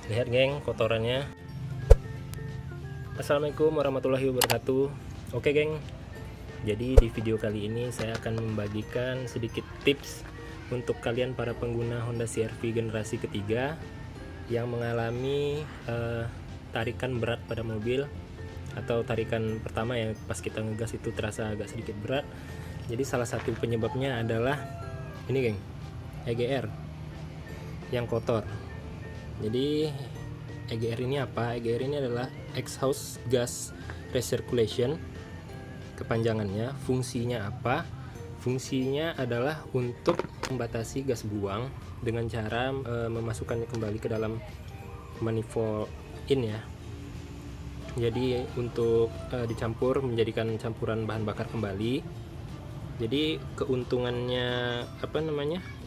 Lihat geng kotorannya. Assalamualaikum warahmatullahi wabarakatuh. Oke geng, jadi di video kali ini saya akan membagikan sedikit tips untuk kalian para pengguna Honda CR-V generasi ketiga yang mengalami tarikan berat pada mobil, atau tarikan pertama ya, pas kita ngegas itu terasa agak sedikit berat. Jadi salah satu penyebabnya adalah ini geng, EGR yang kotor. Jadi EGR ini apa? EGR ini adalah exhaust gas recirculation, kepanjangannya. Fungsinya apa? Fungsinya adalah untuk membatasi gas buang dengan cara memasukkannya kembali ke dalam manifold in ya. Jadi untuk dicampur, menjadikan campuran bahan bakar kembali. Jadi keuntungannya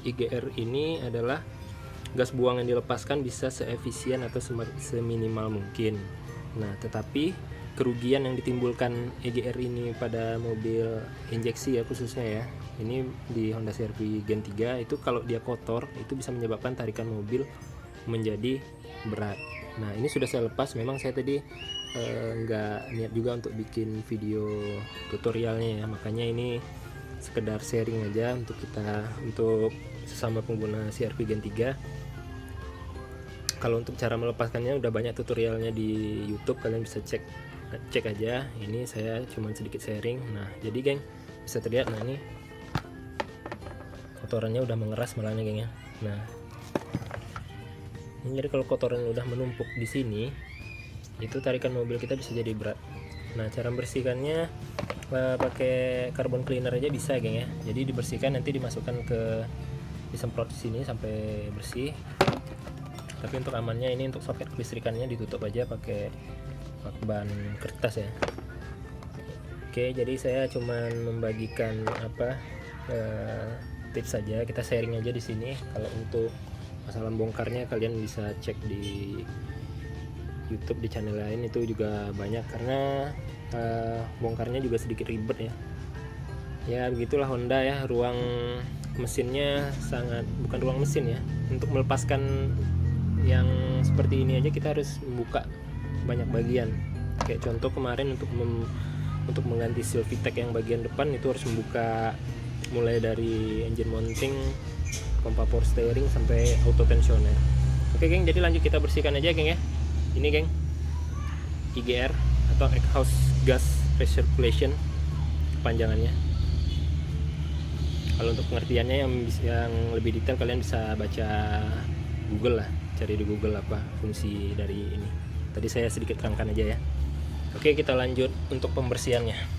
EGR ini adalah gas buang yang dilepaskan bisa seefisien atau seminimal mungkin. Nah, tetapi kerugian yang ditimbulkan EGR ini pada mobil injeksi ya, khususnya ya, ini di Honda CR-V Gen 3 itu kalau dia kotor itu bisa menyebabkan tarikan mobil menjadi berat. Nah, ini sudah saya lepas. Memang saya tadi nggak niat juga untuk bikin video tutorialnya ya, makanya ini sekedar sharing aja untuk kita, untuk sesama pengguna CR-V Gen 3. Kalau untuk cara melepaskannya udah banyak tutorialnya di YouTube, kalian bisa cek aja. Ini saya cuma sedikit sharing. Nah, jadi geng, bisa terlihat, nah ini kotorannya udah mengeras malahnya geng ya. Nah, ini jadi kalau kotoran udah menumpuk di sini, itu tarikan mobil kita bisa jadi berat. Nah, cara membersihkannya pakai carbon cleaner aja bisa geng ya. Jadi dibersihkan, nanti dimasukkan disemprot di sini sampai bersih. Tapi untuk amannya ini, untuk soket kelistrikannya ditutup aja pakai lakban kertas ya. Oke, jadi saya cuman membagikan tips saja, kita sharing aja di sini. Kalau untuk masalah bongkarnya kalian bisa cek di YouTube, di channel lain itu juga banyak, karena bongkarnya juga sedikit ribet ya. Ya begitulah Honda ya, ruang mesinnya bukan ruang mesin ya. Untuk melepaskan yang seperti ini aja kita harus membuka banyak bagian. Kayak contoh kemarin untuk mengganti seal VTEC yang bagian depan itu harus membuka mulai dari engine mounting, pompa power steering sampai auto tensioner. Oke geng, jadi lanjut kita bersihkan aja geng ya. Ini geng, EGR atau exhaust gas recirculation kepanjangannya. Kalau untuk pengertiannya yang lebih detail kalian bisa baca Google lah, cari di Google apa fungsi dari ini. Tadi saya sedikit terangkan aja ya. Oke, kita lanjut untuk pembersihannya.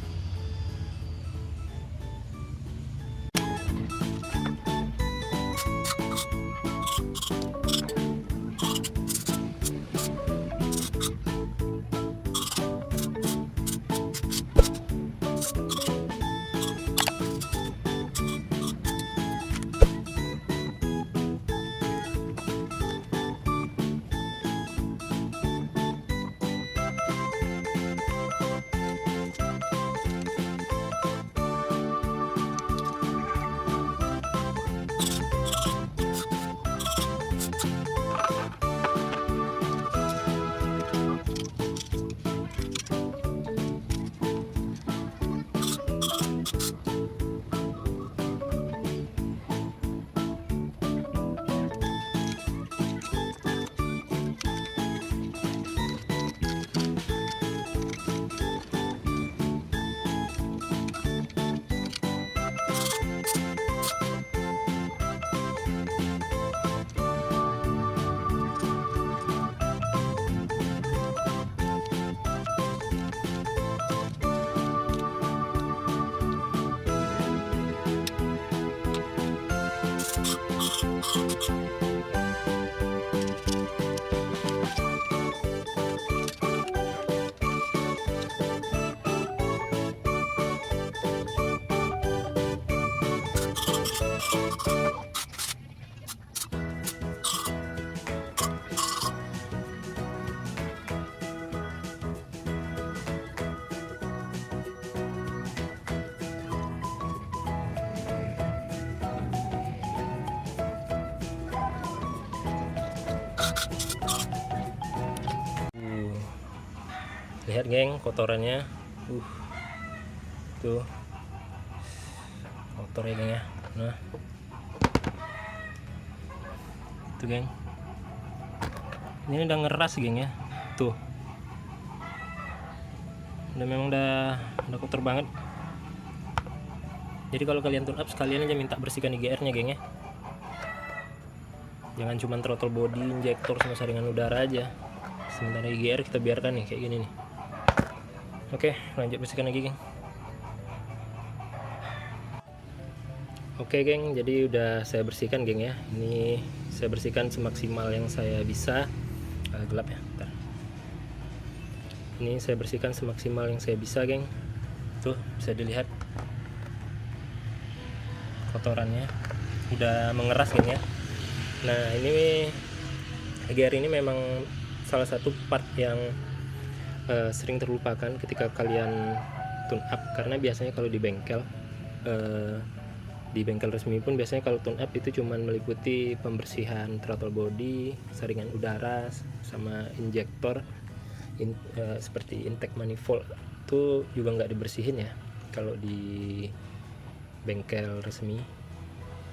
Lihat geng, kotorannya tuh kotor ya geng ya. Nah tuh geng, ini udah ngeras geng ya, tuh memang udah kotor banget. Jadi kalau kalian tune up sekalian aja minta bersihkan IGR nya geng ya, jangan cuma throttle body, injektor sama saringan udara aja. Sementara IGR kita biarkan nih kayak gini nih. Oke, lanjut bersihkan lagi geng. Oke geng, jadi udah saya bersihkan geng ya. Ini saya bersihkan semaksimal yang saya bisa. Gelap ya, bentar. Ini saya bersihkan semaksimal yang saya bisa geng. Tuh bisa dilihat kotorannya udah mengeras geng ya. Nah ini IGR ini memang salah satu part yang sering terlupakan ketika kalian tune up, karena biasanya kalau di bengkel resmi pun biasanya kalau tune up itu cuman meliputi pembersihan throttle body, saringan udara, sama injektor seperti intake manifold itu juga nggak dibersihin ya kalau di bengkel resmi.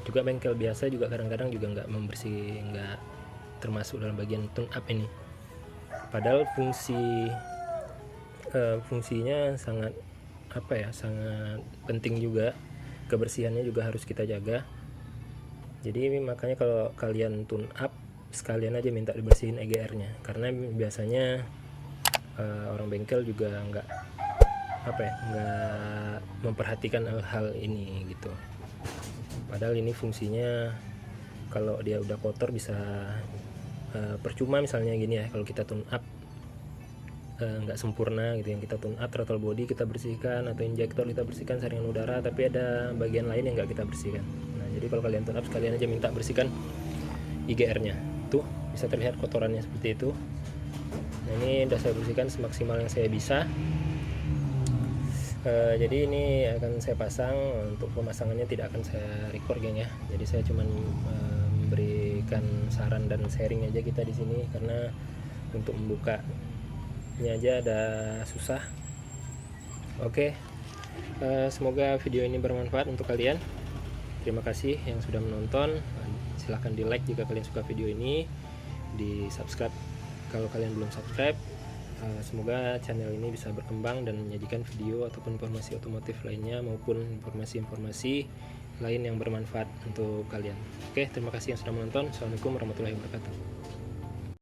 Juga bengkel biasa juga kadang-kadang juga nggak nggak termasuk dalam bagian tune up ini, padahal fungsinya sangat sangat penting juga. Kebersihannya juga harus kita jaga. Jadi makanya kalau kalian tune up sekalian aja minta dibersihin EGR nya, karena biasanya orang bengkel juga nggak memperhatikan hal ini gitu. Padahal ini fungsinya kalau dia udah kotor bisa percuma misalnya gini ya, kalau kita tune up nggak sempurna gitu, yang kita tune up throttle body kita bersihkan atau injektor kita bersihkan, saringan udara, tapi ada bagian lain yang nggak kita bersihkan. Nah jadi kalau kalian tune up sekalian aja minta bersihkan IGR nya. Tuh bisa terlihat kotorannya seperti itu. Nah ini udah saya bersihkan semaksimal yang saya bisa. Jadi ini akan saya pasang. Untuk pemasangannya tidak akan saya record geng ya, jadi saya cuman memberikan saran dan sharing aja kita di sini, karena untuk membuka ini aja ada susah. Oke, semoga video ini bermanfaat untuk kalian. Terima kasih yang sudah menonton. Silahkan di like jika kalian suka video ini, di subscribe kalau kalian belum subscribe. Semoga channel ini bisa berkembang dan menyajikan video ataupun informasi otomotif lainnya maupun informasi-informasi lain yang bermanfaat untuk kalian. Oke, terima kasih yang sudah menonton. Assalamualaikum warahmatullahi wabarakatuh.